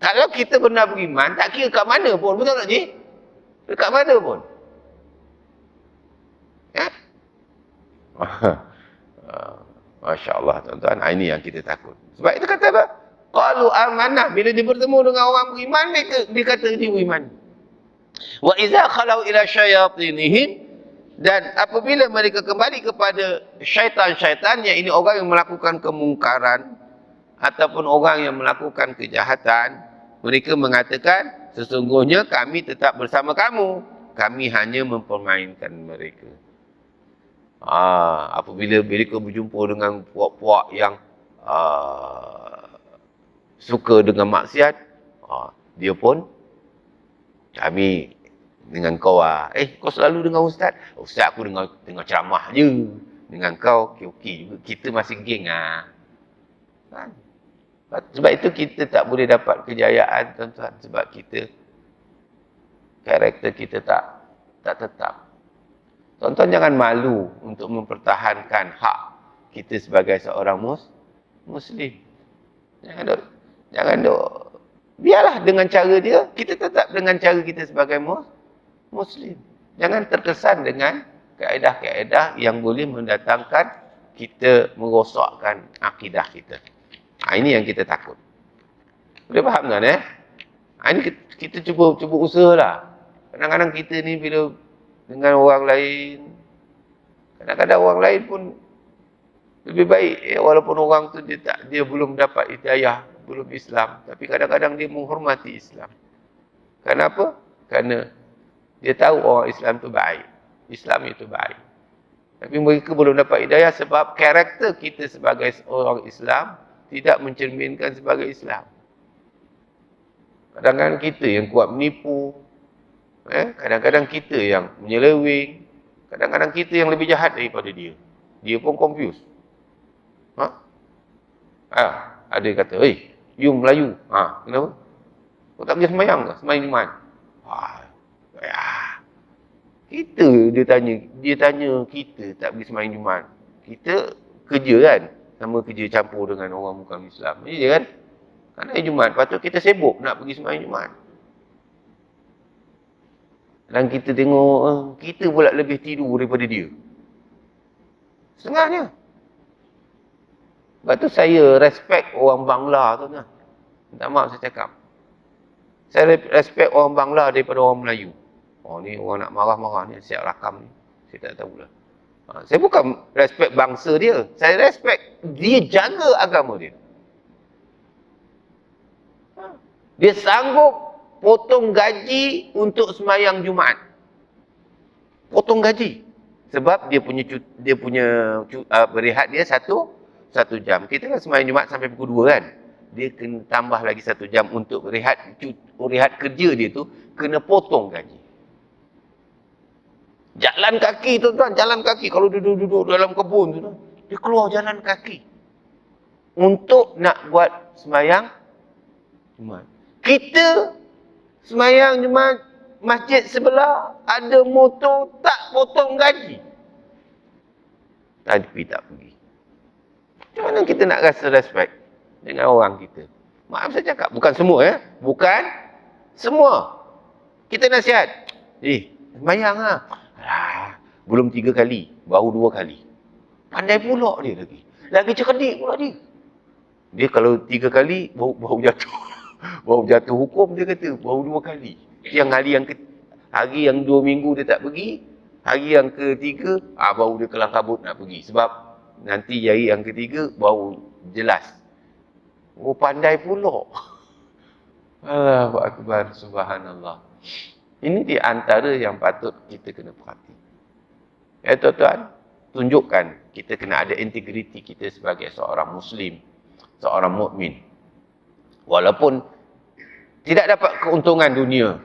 Kalau kita benar beriman, tak kira kat mana pun. Betul tak, Ji? Dekat mana pun. Ya? Masya Allah tuan-tuan. Ini yang kita takut. Sebab itu kata apa? Qalu amanah. Bila dia bertemu dengan orang beriman, dia kata dia beriman. Wa iza khalau ila syayatinihim, dan apabila mereka kembali kepada syaitan-syaitan, yang ini orang yang melakukan kemungkaran ataupun orang yang melakukan kejahatan, mereka mengatakan, sesungguhnya kami tetap bersama kamu. Kami hanya mempermainkan mereka. Apabila mereka berjumpa dengan puak-puak yang suka dengan maksiat, dia pun, kami dengan kau kau selalu dengan ustaz. Ustaz aku dengar ceramah je. Dengan kau okey juga. Kita masih geng kan? Sebab itu kita tak boleh dapat kejayaan tuan-tuan, sebab kita karakter kita tak tetap. Tuan-tuan jangan malu untuk mempertahankan hak kita sebagai seorang muslim. Jangan duk. Biarlah dengan cara dia, kita tetap dengan cara kita sebagai muslim. Jangan terkesan dengan kaedah-kaedah yang boleh mendatangkan kita merosakkan akidah kita. Ini yang kita takut. Boleh faham kan ini kita cuba usahalah. Kadang-kadang kita ni bila dengan orang lain, kadang-kadang orang lain pun lebih baik walaupun orang tu dia belum dapat hidayah, belum Islam, tapi kadang-kadang dia menghormati Islam. Kenapa? Kerana dia tahu orang Islam tu baik. Islam itu baik. Tapi mereka belum dapat hidayah sebab karakter kita sebagai orang Islam tidak mencerminkan sebagai Islam. Kadang-kadang kita yang kuat menipu. Kadang-kadang kita yang menyeleweng. Kadang-kadang kita yang lebih jahat daripada dia. Dia pun confused. Ada yang kata, you Melayu. Kenapa? Kau tak pergi semayang ke? Semayang Jumaat. Kita, dia tanya kita tak pergi semayang Jumaat. Kita kerja kan? Sama kerja campur dengan orang bukan Islam. Ya kan? Kan hari Jumaat, patut kita sibuk nak pergi semayang Jumaat. Dan kita tengok, kita pula lebih tidur daripada dia. Setengahnya. Sebab tu saya respect orang Bangla tu kan. Minta maaf saya cakap. Saya respect orang Bangla daripada orang Melayu. Ni orang nak marah-marah ni, siap rakam ni. Saya tak tahulah. Saya bukan respect bangsa dia. Saya respect dia jaga agama dia. Dia sanggup potong gaji untuk semayang Jumaat. Potong gaji. Sebab dia punya berehat dia satu jam. Kita kan semayang Jumaat sampai pukul 2 kan. Dia kena tambah lagi 1 jam untuk rehat kerja dia tu, kena potong gaji. Jalan kaki tuan-tuan, jalan kaki. Kalau duduk dalam kebun tu, dia keluar jalan kaki. Untuk nak buat semayang Jumaat. Kita semayang Jumaat, masjid sebelah ada motor tak potong gaji. Tapi tak pergi. Macam mana kita nak rasa respect dengan orang kita? Maaf saya cakap, bukan semua Bukan semua. Kita nasihat. Semayang belum 3 kali, baru 2 kali. Pandai pula dia lagi. Lagi cerdik pula dia. Dia kalau 3 kali, baru jatuh. Baru jatuh hukum dia kata, baru 2 kali. Yang hari yang 2 minggu dia tak pergi, hari yang ketiga, baru dia kelang kabut nak pergi. Sebab nanti hari yang ketiga, baru jelas. Pandai pula. Allahu Akbar, subhanallah. Ini di antara yang patut kita kena perhati. Tuan-tuan, tunjukkan kita kena ada integriti kita sebagai seorang Muslim, seorang mukmin. Walaupun tidak dapat keuntungan dunia,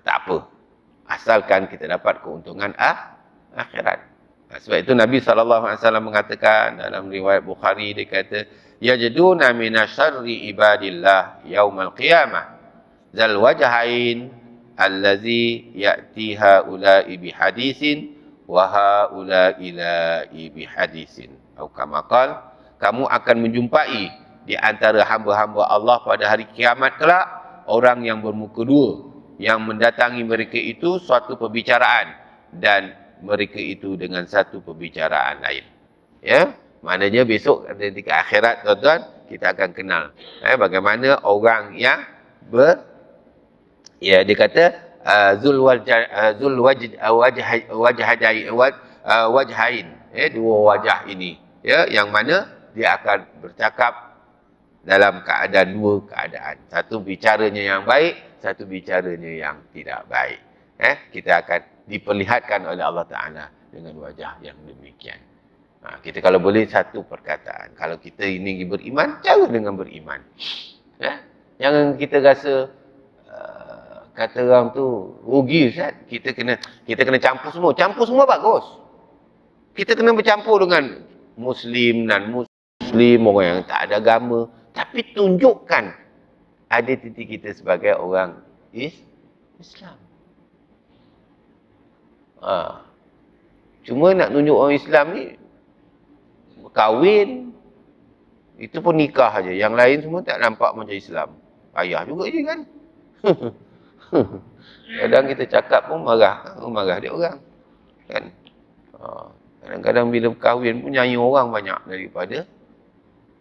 tak apa. Asalkan kita dapat keuntungan akhirat. Sebab itu Nabi SAW mengatakan dalam riwayat Bukhari, dia kata, yajiduna minasyarri ibadillah yaumal qiyamah zal wajhain allazi ya'ti haula'i bihadisin wa haula'i la'i bihadisin. Atau kama qala, kamu akan menjumpai di antara hamba-hamba Allah pada hari kiamat kelak orang yang bermuka dua, yang mendatangi mereka itu suatu perbicaraan dan mereka itu dengan satu perbicaraan lain. Ya, maknanya besok di akhirat tuan-tuan kita akan kenal bagaimana orang yang dia kata wajhain, dua wajah ini, yang mana dia akan bercakap dalam keadaan dua keadaan. Satu bicaranya yang baik, satu bicaranya yang tidak baik. Kita akan diperlihatkan oleh Allah Ta'ala dengan wajah yang demikian. Kita kalau boleh satu perkataan. Kalau kita ini beriman, cara dengan beriman. Jangan kita rasa kata orang tu rugi, Ustaz. Kita kena campur semua. Campur semua bagus. Kita kena bercampur dengan Muslim dan Muslim, orang yang tak ada agama. Tapi tunjukkan identiti kita sebagai orang Islam. Cuma nak tunjuk orang Islam ni kahwin, itu pun nikah aja. Yang lain semua tak nampak macam Islam. Payah juga je kan. Kadang kita cakap pun marah dia orang. Kan? Kadang-kadang bila kahwin pun nyanyi orang banyak daripada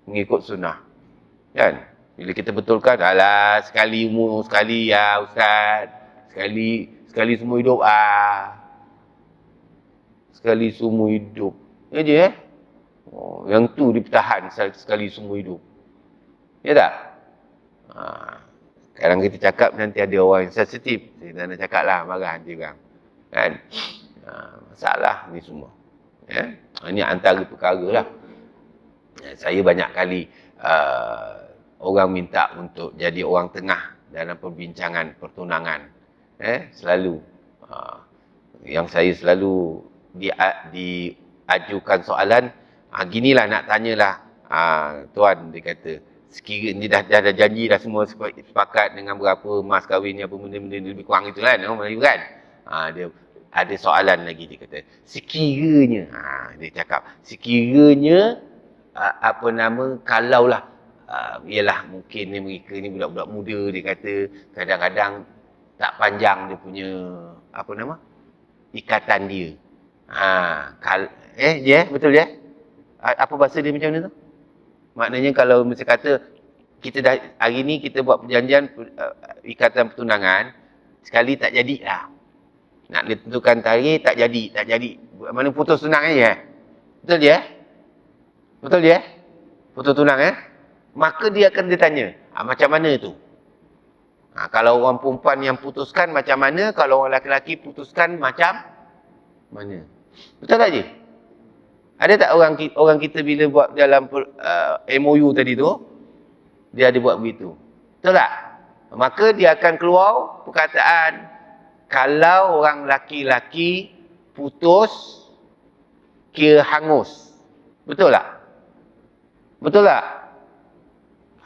mengikut sunnah. Kan? Bila kita betulkan, alah sekali umur sekali ya Ustaz. Sekali semua hidup sekali semua hidup. Je yang tu dipertahan sekali semua hidup. Ya tak? Kadang kita cakap nanti ada orang yang sensitif. Saya tak nak cakap lah, marah nanti orang. Kan? Masalah ni semua. Ini antara perkara lah. Saya banyak kali orang minta untuk jadi orang tengah dalam perbincangan pertunangan. Selalu. Yang saya selalu diajukan soalan, ginilah nak tanyalah, tuan, dia kata, sekiranya dah janji dah semua sepakat dengan berapa mas kahwin ni, apa benda-benda lebih kurang itu kan, Melayu kan. Dia ada soalan lagi, dia kata, sekiranya, dia cakap, sekiranya, kalaulah, ialah mungkin ni mereka ni budak-budak muda, dia kata, kadang-kadang tak panjang dia punya, ikatan dia. Betul ya? Apa bahasa dia macam mana tu? Maknanya kalau mesti kata kita dah hari ni kita buat perjanjian ikatan pertunangan, sekali tak jadilah. Nak ditentukan tarikh tak jadi. Mana putus tunang aja. Betul dia? Betul dia? Putus tunang maka dia akan ditanya, macam mana tu? Kalau orang perempuan yang putuskan macam mana, kalau orang lelaki putuskan macam mana? Betul tak je? Ada tak orang kita bila buat dalam MOU tadi tu, dia ada buat begitu. Betul tak? Maka dia akan keluar perkataan, kalau orang laki-laki putus, kira hangus. Betul tak? Betul tak?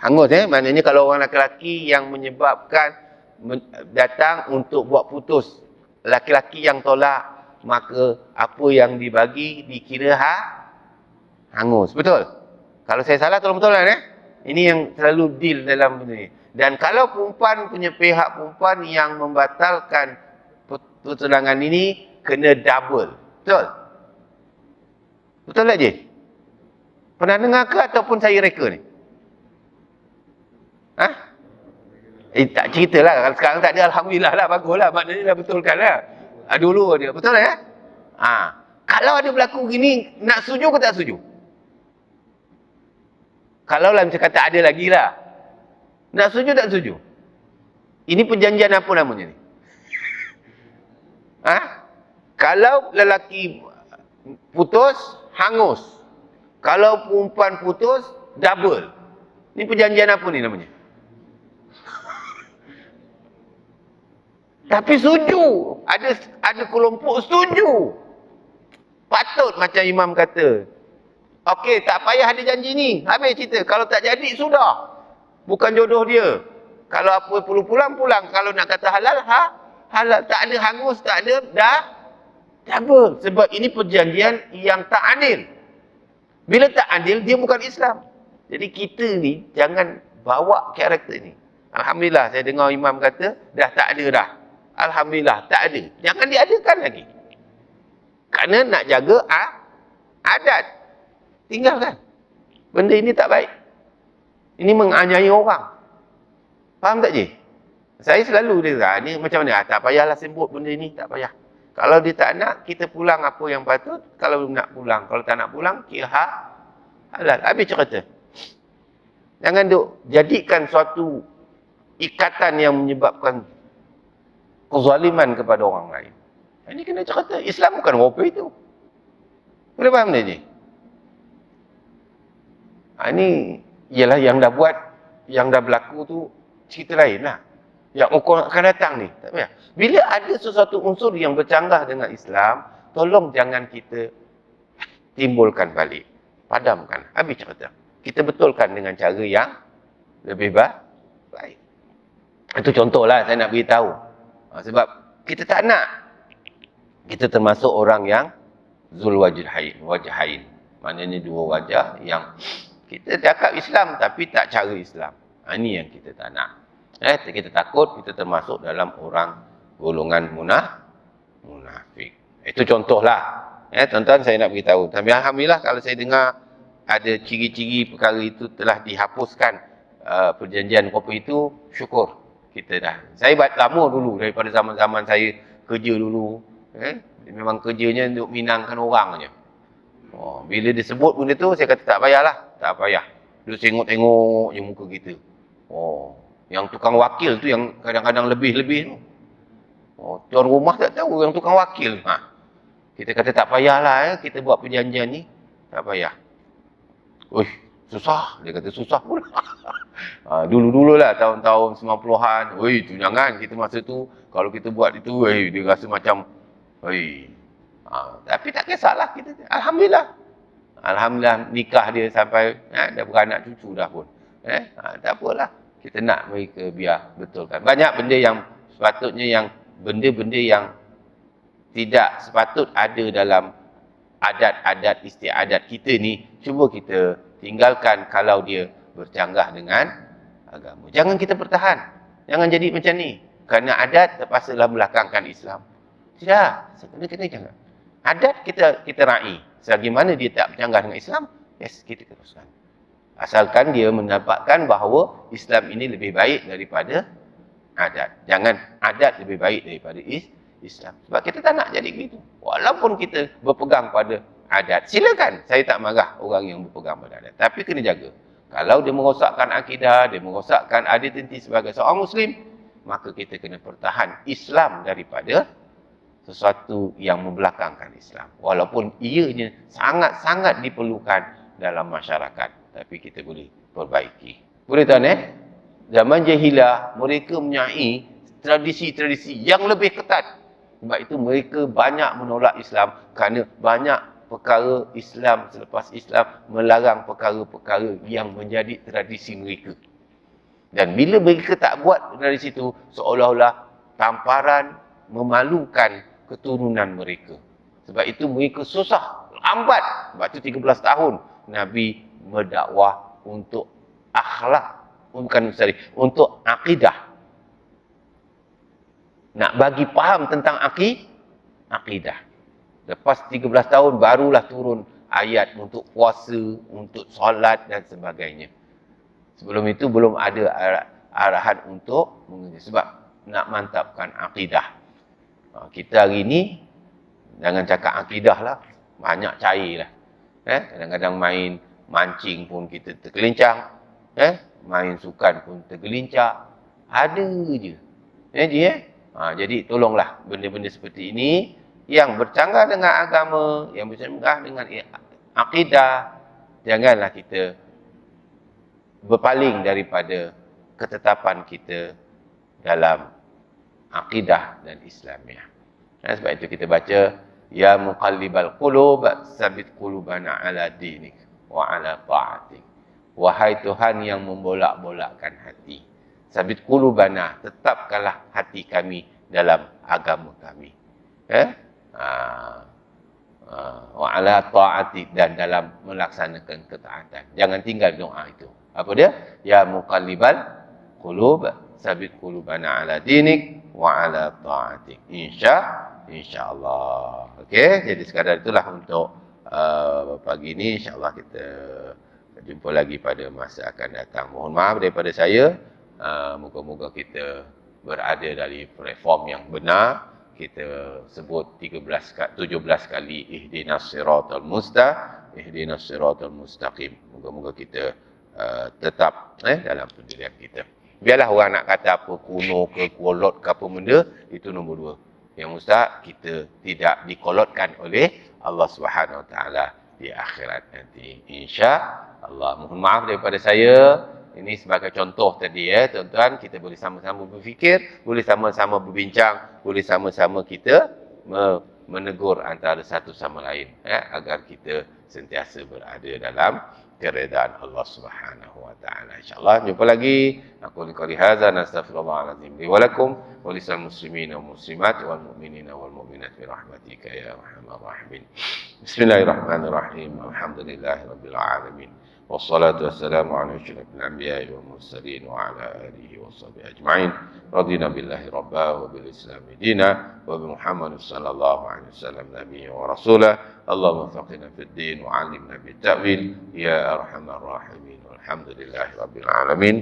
Hangus maknanya kalau orang laki-laki yang menyebabkan datang untuk buat putus, laki-laki yang tolak, maka apa yang dibagi dikira hangus. Betul? Kalau saya salah tolong betulkan Ini yang selalu deal dalam benda ni. Dan kalau perempuan punya pihak perempuan yang membatalkan pertunangan ini, kena double. Betul? Betul tak je? Pernah dengar ke ataupun saya reka ni? Tak ceritalah. Kalau sekarang tak ada, alhamdulillah lah, baguslah. Maknanya dah betulkan lah. Dulu dia. Betul kalau ada berlaku gini, nak setuju ke tak setuju? Kalau lah macam kata ada lagi lah. Nak setuju tak setuju? Ini perjanjian apa namanya ni? Kalau lelaki putus, hangus. Kalau perempuan putus, double. Ini perjanjian apa ni namanya? Tapi setuju. Ada kelompok setuju. Patut macam imam kata. Okey, tak payah ada janji ni. Habis cerita. Kalau tak jadi, sudah. Bukan jodoh dia. Kalau apa perlu pulang. Kalau nak kata halal, halal. Tak ada hangus, tak ada, dah. Double. Sebab ini perjanjian yang tak adil. Bila tak adil, dia bukan Islam. Jadi kita ni, jangan bawa karakter ni. Alhamdulillah, saya dengar imam kata, dah tak ada dah. Alhamdulillah, tak ada. Jangan diadakan lagi. Kerana nak jaga adat. tinggalkan. Benda ini tak baik. Ini menganiaya orang. Faham tak, Cik? Saya selalu dia ni macam mana? Tak payahlah sebut benda ni, tak payah. Kalau dia tak nak, kita pulang apa yang patut. Kalau nak pulang, kalau tak nak pulang, kira halal. Habis cerita. Jangan duk jadikan suatu ikatan yang menyebabkan kezaliman kepada orang lain. Ini kena cerita. Islam bukan apa itu. Boleh faham tak, Cik? Ini ialah yang dah buat, yang dah berlaku tu cerita lain lah. Yang akan datang ni. Tak payah. Bila ada sesuatu unsur yang bercanggah dengan Islam, tolong jangan kita timbulkan balik. Padamkan. Habis cerita. Kita betulkan dengan cara yang lebih baik. Itu contohlah saya nak beritahu. Sebab kita tak nak. Kita termasuk orang yang zul wajhain. Maknanya dua wajah yang kita cakap Islam tapi tak cara Islam. Ini yang kita tak nak. Kita takut kita termasuk dalam orang golongan munafik. Itu contohlah. Tuan-tuan saya nak beritahu. Tapi alhamdulillah kalau saya dengar ada ciri-ciri perkara itu telah dihapuskan perjanjian kopi itu, syukur kita dah. Saya buat lama dulu daripada zaman-zaman saya kerja dulu. Memang kerjanya untuk minangkan orang je. Bila disebut benda tu saya kata tak payahlah, tak payah. Dia tengok-tengok je muka kita. Yang tukang wakil tu yang kadang-kadang lebih-lebih tu. Tuan rumah tak tahu yang tukang wakil. Kita kata tak payahlah kita buat perjanjian ni. Tak payah. Susah. Dia kata susah pula. Dulu-dulu lah tahun-tahun 90-an. Tu jangan. Kita masa tu kalau kita buat itu, dia rasa macam tapi tak kisahlah kita. Alhamdulillah. Alhamdulillah nikah dia sampai dah beranak cucu dah pun. Tak apalah. Kita nak mereka biar betulkan. Banyak benda yang sepatutnya benda-benda yang tidak sepatut ada dalam adat-adat istiadat kita ni, cuba kita tinggalkan kalau dia bercanggah dengan agama. Jangan kita bertahan. Jangan jadi macam ni. Kerana adat terpaksalah belakangkan Islam. Tidak. Kena jangan. Adat kita raih. Selagi mana dia tak bercanggah dengan Islam, kita teruskan. Asalkan dia mendapatkan bahawa Islam ini lebih baik daripada adat. Jangan adat lebih baik daripada Islam. Sebab kita tak nak jadi begitu. Walaupun kita berpegang pada adat. Silakan. Saya tak marah orang yang berpegang pada adat. Tapi kena jaga. Kalau dia merosakkan akidah, dia merosakkan identiti sebagai seorang Muslim, maka kita kena pertahan Islam daripada sesuatu yang membelakangkan Islam. Walaupun ianya sangat-sangat diperlukan dalam masyarakat. Tapi kita boleh perbaiki. Boleh tuan Zaman jahilah, mereka mempunyai tradisi-tradisi yang lebih ketat. Sebab itu mereka banyak menolak Islam kerana banyak perkara Islam selepas Islam melarang perkara-perkara yang menjadi tradisi mereka. Dan bila mereka tak buat tradisi itu, seolah-olah tamparan memalukan keturunan mereka. Sebab itu mereka susah, lambat. Sebab itu 13 tahun Nabi berdakwah untuk akhlak, untuk akidah. Nak bagi faham tentang akidah. Lepas 13 tahun barulah turun ayat untuk puasa, untuk solat dan sebagainya. Sebelum itu belum ada arahan untuk mengaji. Sebab nak mantapkan akidah. Kita hari ini jangan cakap akidah lah, banyak cair lah. Kadang-kadang main mancing pun kita tergelincang, main sukan pun tergelincang, ada je. Jadi tolonglah benda-benda seperti ini yang bercanggah dengan agama, yang bercanggah dengan akidah, janganlah kita berpaling daripada ketetapan kita dalam akidah dan Islamiah. Sebab itu kita baca, ya muqallibal qulub, sabit qulubana ala dinik wa ala ta'atik. Wahai Tuhan yang membolak-bolakkan hati, sabit qulubana, tetapkanlah hati kami dalam agama kami. Wa ala ta'atik, dan dalam melaksanakan ketaatan. Jangan tinggal doa itu. Apa dia? Ya muqallibal qulub, sabit qulubana ala dinik wa ala ta'atik. InsyaAllah. Okey, jadi sekadar itulah untuk pagi ini. InsyaAllah kita jumpa lagi pada masa akan datang. Mohon maaf daripada saya. Moga-moga kita berada dari platform yang benar. Kita sebut 17 kali ihdinas siratal mustaqim. Moga-moga kita tetap dalam pendirian kita. Biarlah orang nak kata apa kuno ke kolot ke apa benda, itu nombor dua. Yang Ustaz, kita tidak dikolotkan oleh Allah Subhanahu Wa Taala di akhirat nanti. Insya-Allah. Mohon maaf daripada saya. Ini sebagai contoh tadi tuan-tuan, kita boleh sama-sama berfikir, boleh sama-sama berbincang, boleh sama-sama kita menegur antara satu sama lain agar kita sentiasa berada dalam keredaan Allah Subhanahu Wa Taala. Insyaallah jumpa lagi. Aku qouli hadza nastaghfirullahalazim li wa lakum wa lisal muslimin wal muslimat wal mu'minina wal mu'minat bi rahmatika ya arhamar rahimin. Bismillahirrahmanirrahim. Alhamdulillahirabbil alamin. والصلاة والسلام على أشرف الأنبياء والمرسلين وعلى آله وصحبه أجمعين. رضينا بالله ربا وبالإسلام دينا وبمحمد صلى الله عليه وسلم نبيا ورسولا. اللهم وفقنا في الدين وعلمنا بالتأويل يا أرحم الراحمين. والحمد لله رب العالمين.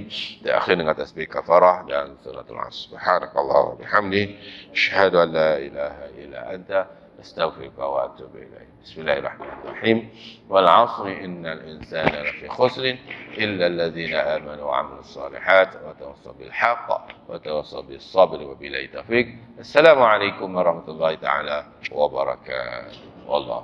Akhir dengan tasbih kafarah dan suratul Asr. Subhanakallah wa bihamdih. Asyhadu an la ilaha illa anta. أستغفرك وأتوب إليك. بسم الله الرحمن الرحيم. والعصر إن الإنسان لفي خسر إلا الذين آمنوا وعملوا الصالحات وتواصوا بالحق وتواصوا بالصبر وبالله التوفيق. السلام عليكم ورحمة الله تعالى وبركاته. والله